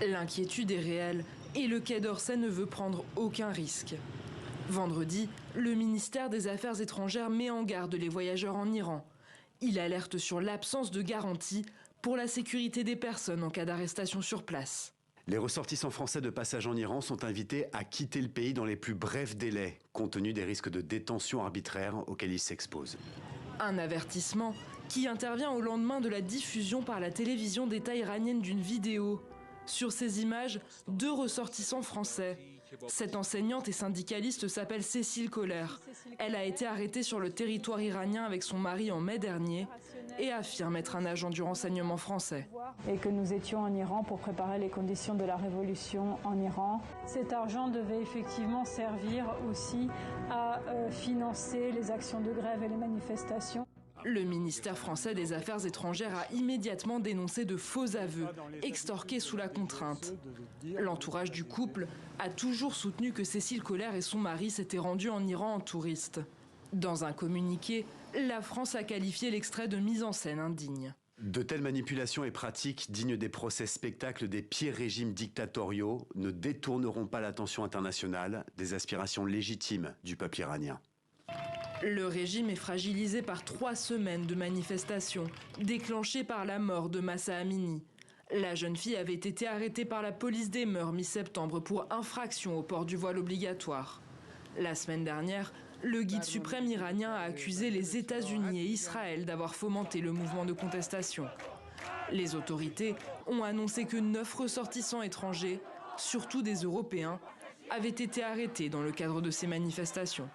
L'inquiétude est réelle et le Quai d'Orsay ne veut prendre aucun risque. Vendredi, le ministère des Affaires étrangères met en garde les voyageurs en Iran. Il alerte sur l'absence de garantie pour la sécurité des personnes en cas d'arrestation sur place. Les ressortissants français de passage en Iran sont invités à quitter le pays dans les plus brefs délais, compte tenu des risques de détention arbitraire auxquels ils s'exposent. Un avertissement qui intervient au lendemain de la diffusion par la télévision d'État iranienne d'une vidéo. Sur ces images, 2 ressortissants français. Cette enseignante et syndicaliste s'appelle Cécile Kohler. Elle a été arrêtée sur le territoire iranien avec son mari en mai dernier et affirme être un agent du renseignement français. Et que nous étions en Iran pour préparer les conditions de la révolution en Iran. Cet argent devait effectivement servir aussi à financer les actions de grève et les manifestations. Le ministère français des Affaires étrangères a immédiatement dénoncé de faux aveux, extorqués sous la contrainte. L'entourage du couple a toujours soutenu que Cécile Kohler et son mari s'étaient rendus en Iran en touriste. Dans un communiqué, la France a qualifié l'extrait de mise en scène indigne. De telles manipulations et pratiques, dignes des procès spectacles des pires régimes dictatoriaux, ne détourneront pas l'attention internationale des aspirations légitimes du peuple iranien. Le régime est fragilisé par 3 semaines de manifestations, déclenchées par la mort de Mahsa Amini. La jeune fille avait été arrêtée par la police des mœurs mi-septembre pour infraction au port du voile obligatoire. La semaine dernière, le guide suprême iranien a accusé les États-Unis et Israël d'avoir fomenté le mouvement de contestation. Les autorités ont annoncé que 9 ressortissants étrangers, surtout des Européens, avaient été arrêtés dans le cadre de ces manifestations.